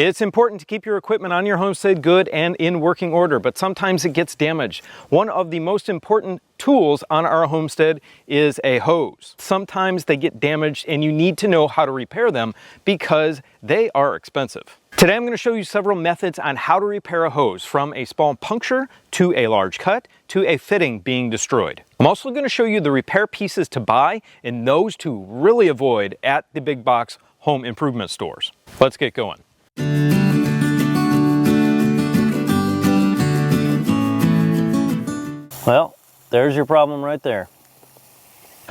It's important to keep your equipment on your homestead good and in working order, but sometimes it gets damaged. One of the most important tools on our homestead is a hose. Sometimes they get damaged and you need to know how to repair them because they are expensive. Today I'm going to show you several methods on how to repair a hose, from a small puncture to a large cut to a fitting being destroyed. I'm also going to show you the repair pieces to buy and those to really avoid at the big box home improvement stores. Let's get going. Well, there's your problem right there.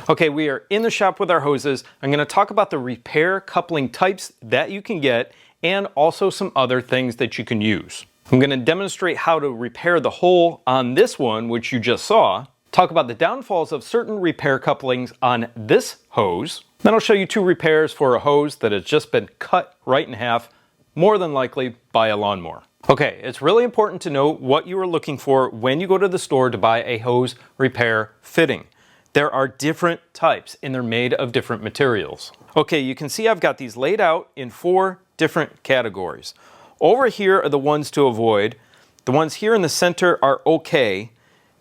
Okay, we are in the shop with our hoses. I'm going to talk about the repair coupling types that you can get and also some other things that you can use. I'm going to demonstrate how to repair the hole on this one, which you just saw. Talk about the downfalls of certain repair couplings on this hose. Then I'll show you two repairs for a hose that has just been cut right in half, more than likely by a lawnmower. Okay, it's really important to know what you are looking for when you go to the store to buy a hose repair fitting. There are different types and they're made of different materials. Okay, you can see I've got these laid out in 4 different categories. Over here are the ones to avoid. The ones here in the center are okay.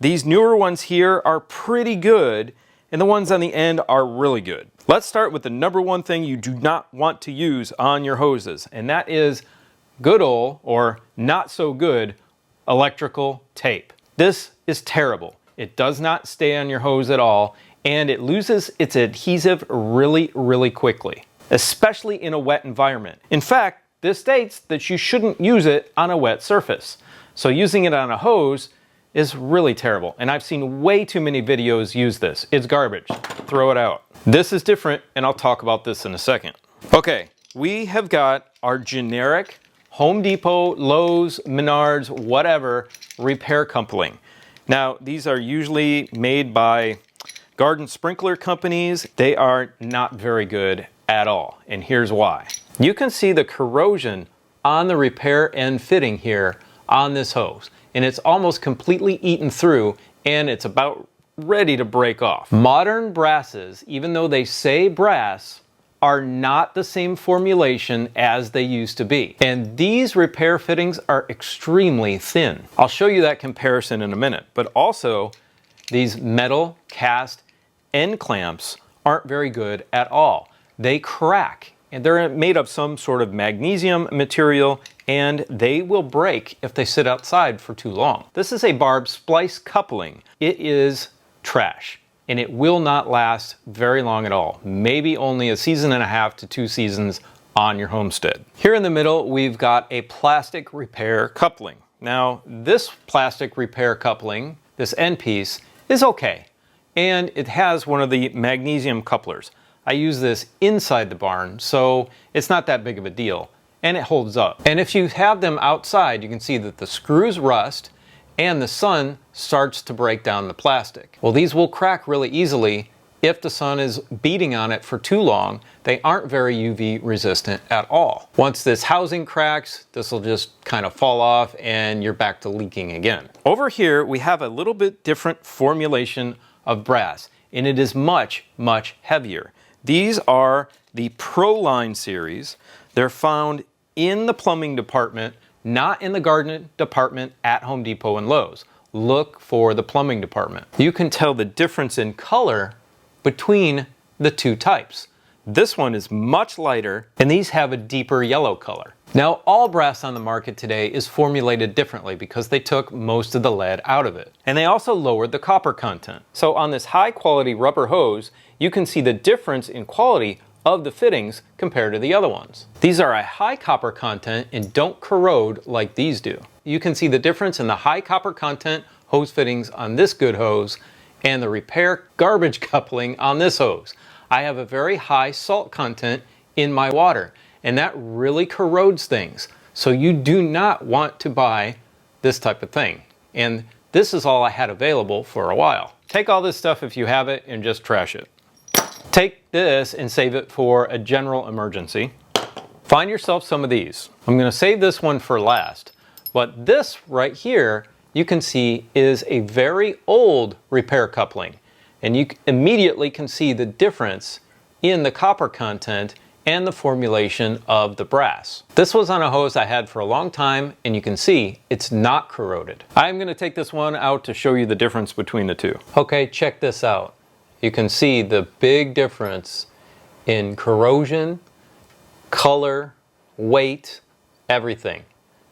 These newer ones here are pretty good, and the ones on the end are really good. Let's start with the number one thing you do not want to use on your hoses, and that is good old, or not so good, electrical tape. This is terrible. It does not stay on your hose at all, and it loses its adhesive really quickly, especially in a wet environment. In fact, this states that you shouldn't use it on a wet surface. So using it on a hose is really terrible, and I've seen way too many videos use this. It's garbage. Throw it out. This is different, and I'll talk about this in a second. Okay, we have got our generic Home Depot, Lowe's, Menards, whatever, repair coupling. Now, these are usually made by garden sprinkler companies. They are not very good at all, and here's why. You can see the corrosion on the repair end fitting here on this hose, and it's almost completely eaten through, and it's about ready to break off. Modern brasses, even though they say brass, are not the same formulation as they used to be. And these repair fittings are extremely thin. I'll show you that comparison in a minute, but also these metal cast end clamps aren't very good at all. They crack, and they're made of some sort of magnesium material, and they will break if they sit outside for too long. This is a barb splice coupling. It is trash, and it will not last very long at all. Maybe only a season and a half to 2 seasons on your homestead. Here in the middle, we've got a plastic repair coupling. Now, this plastic repair coupling, this end piece, is okay, and it has one of the magnesium couplers. I use this inside the barn, so it's not that big of a deal, and it holds up. And if you have them outside, you can see that the screws rust and the sun starts to break down the plastic. Well, these will crack really easily if the sun is beating on it for too long. They aren't very UV resistant at all. Once this housing cracks, this will just kind of fall off and you're back to leaking again. Over here, we have a little bit different formulation of brass, and it is much heavier. These are the Pro Line series. They're found in the plumbing department, not in the garden department at Home Depot and Lowe's. Look for the plumbing department. You can tell the difference in color between the two types. This one is much lighter, and these have a deeper yellow color. Now, all brass on the market today is formulated differently because they took most of the lead out of it. And they also lowered the copper content. So on this high quality rubber hose, you can see the difference in quality of the fittings compared to the other ones. These are a high copper content and don't corrode like these do. You can see the difference in the high copper content hose fittings on this good hose and the repair garbage coupling on this hose. I have a very high salt content in my water, and that really corrodes things. So you do not want to buy this type of thing. And this is all I had available for a while. Take all this stuff if you have it and just trash it. Take this and save it for a general emergency. Find yourself some of these. I'm going to save this one for last, but this right here you can see is a very old repair coupling, and you immediately can see the difference in the copper content and the formulation of the brass. This was on a hose I had for a long time, and you can see it's not corroded. I'm going to take this one out to show you the difference between the two. Okay, check this out. You can see the big difference in corrosion, color, weight, everything.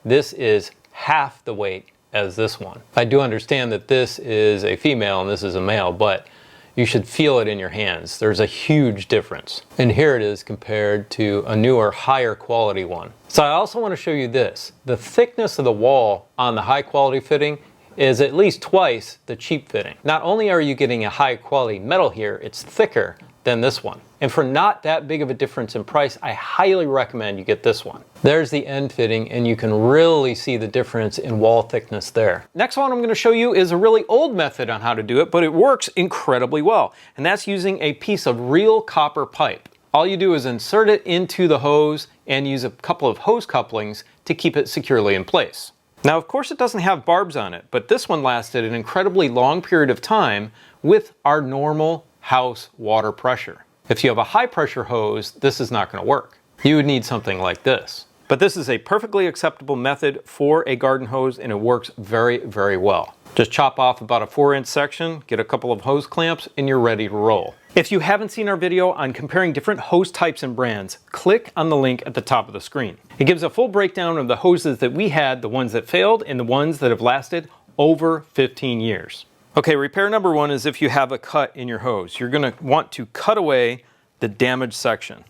This is half the weight as this one. I do understand that this is a female and this is a male, but you should feel it in your hands. There's a huge difference. And here it is compared to a newer, higher quality one. So I also want to show you this. The thickness of the wall on the high quality fitting is at least twice the cheap fitting. Not only are you getting a high quality metal here, it's thicker than this one. And for not that big of a difference in price, I highly recommend you get this one. There's the end fitting, and you can really see the difference in wall thickness there. Next one I'm going to show you is a really old method on how to do it, but it works incredibly well. And that's using a piece of real copper pipe. All you do is insert it into the hose and use a couple of hose couplings to keep it securely in place. Now, of course, it doesn't have barbs on it, but this one lasted an incredibly long period of time with our normal house water pressure. If you have a high pressure hose, this is not going to work. You would need something like this. But this is a perfectly acceptable method for a garden hose, and it works very, very well. Just chop off about a 4-inch section, get a couple of hose clamps, and you're ready to roll. If you haven't seen our video on comparing different hose types and brands, click on the link at the top of the screen. It gives a full breakdown of the hoses that we had, the ones that failed, and the ones that have lasted over 15 years. Okay, repair number one is if you have a cut in your hose. You're going to want to cut away the damaged section.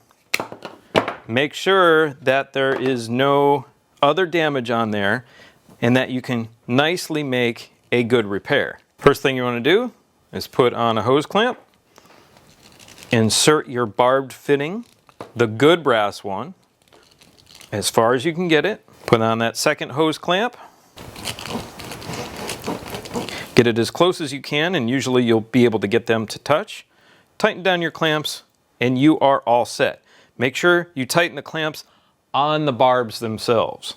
Make sure that there is no other damage on there and that you can nicely make a good repair. First thing you want to do is put on a hose clamp, insert your barbed fitting, the good brass one, as far as you can get it. Put on that second hose clamp. Get it as close as you can, and usually you'll be able to get them to touch. Tighten down your clamps, and you are all set. Make sure you tighten the clamps on the barbs themselves.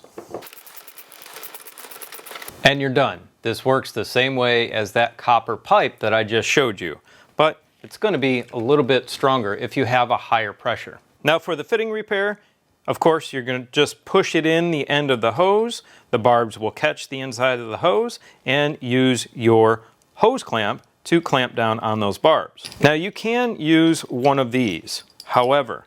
And you're done. This works the same way as that copper pipe that I just showed you, but it's going to be a little bit stronger if you have a higher pressure. Now for the fitting repair, of course, you're going to just push it in the end of the hose. The barbs will catch the inside of the hose, and use your hose clamp to clamp down on those barbs. Now you can use one of these. However,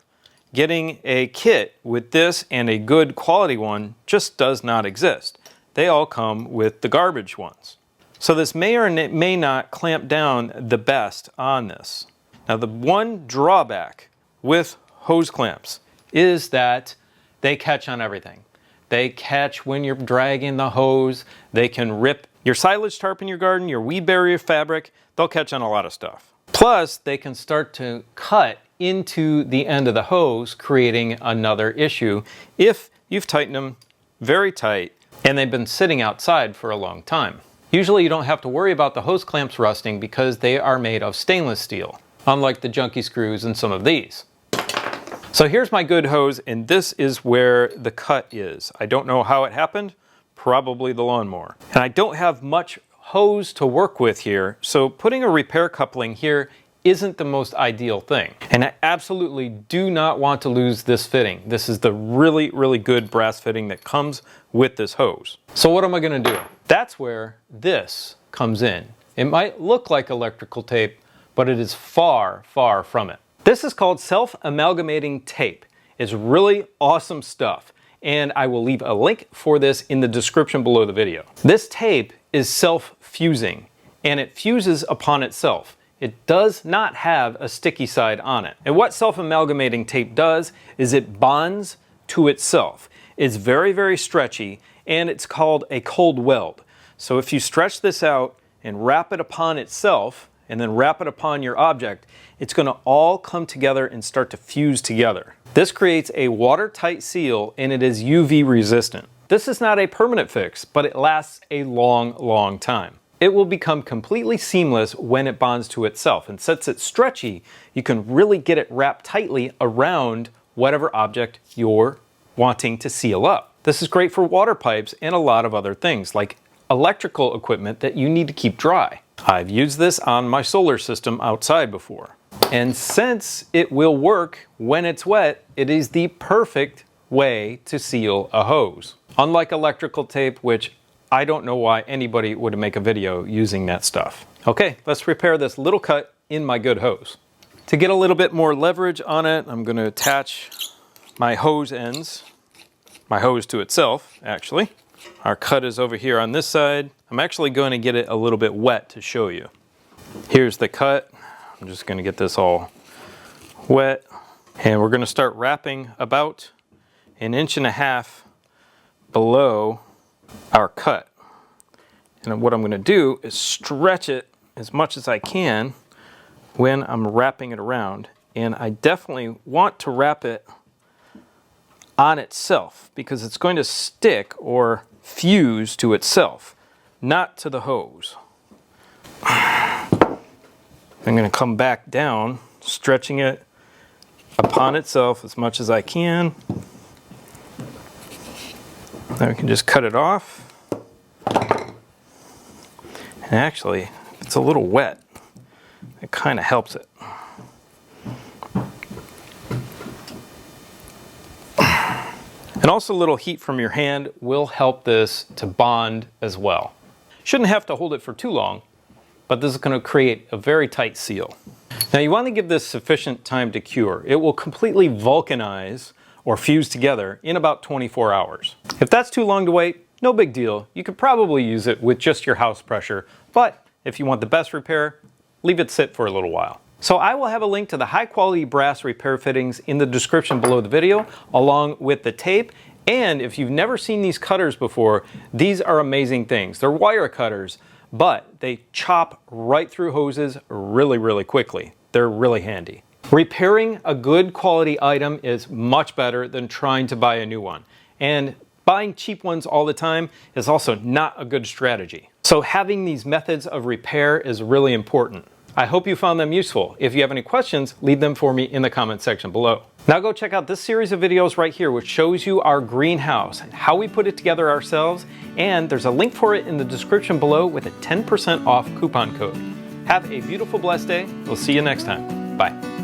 getting a kit with this and a good quality one just does not exist. They all come with the garbage ones. So this may or may not clamp down the best on this. Now the one drawback with hose clamps is that they catch on everything. They catch when you're dragging the hose. They can rip your silage tarp in your garden, your weed barrier fabric. They'll catch on a lot of stuff. Plus, they can start to cut into the end of the hose, creating another issue if you've tightened them very tight and they've been sitting outside for a long time. Usually you don't have to worry about the hose clamps rusting because they are made of stainless steel, unlike the junky screws in some of these. So here's my good hose, and this is where the cut is. I don't know how it happened, probably the lawnmower. And I don't have much hose to work with here, so putting a repair coupling here isn't the most ideal thing. And I absolutely do not want to lose this fitting. This is the really, really good brass fitting that comes with this hose. So what am I gonna do? That's where this comes in. It might look like electrical tape, but it is far, far from it. This is called self-amalgamating tape. It's really awesome stuff, and I will leave a link for this in the description below the video. This tape is self-fusing, and it fuses upon itself. It does not have a sticky side on it. And what self-amalgamating tape does is it bonds to itself. It's very, very stretchy, and it's called a cold weld. So if you stretch this out and wrap it upon itself, and then wrap it upon your object, it's going to all come together and start to fuse together. This creates a watertight seal, and it is UV resistant. This is not a permanent fix, but it lasts a long, long time. It will become completely seamless when it bonds to itself, and since it's stretchy, you can really get it wrapped tightly around whatever object you're wanting to seal up. This is great for water pipes and a lot of other things, like electrical equipment that you need to keep dry. I've used this on my solar system outside before. And since it will work when it's wet, it is the perfect way to seal a hose. Unlike electrical tape, which I don't know why anybody would make a video using that stuff. Okay, let's repair this little cut in my good hose. To get a little bit more leverage on it, I'm going to attach my hose ends, my hose to itself, actually. Our cut is over here on this side. I'm actually going to get it a little bit wet to show you. Here's the cut. I'm just going to get this all wet. And we're going to start wrapping about 1.5 inches below our cut. And what I'm going to do is stretch it as much as I can when I'm wrapping it around. And I definitely want to wrap it on itself because it's going to stick or fuse to itself, not to the hose. I'm going to come back down, stretching it upon itself as much as I can. Then we can just cut it off. And actually, it's a little wet. It kind of helps it. And also a little heat from your hand will help this to bond as well. Shouldn't have to hold it for too long, but this is going to create a very tight seal. Now you want to give this sufficient time to cure. It will completely vulcanize or fuse together in about 24 hours. If that's too long to wait, no big deal. You could probably use it with just your house pressure, but if you want the best repair, leave it sit for a little while. So I will have a link to the high quality brass repair fittings in the description below the video, along with the tape. And if you've never seen these cutters before, these are amazing things. They're wire cutters, but they chop right through hoses really, really quickly. They're really handy. Repairing a good quality item is much better than trying to buy a new one. And buying cheap ones all the time is also not a good strategy. So having these methods of repair is really important. I hope you found them useful. If you have any questions, leave them for me in the comment section below. Now go check out this series of videos right here, which shows you our greenhouse and how we put it together ourselves. And there's a link for it in the description below with a 10% off coupon code. Have a beautiful, blessed day. We'll see you next time. Bye.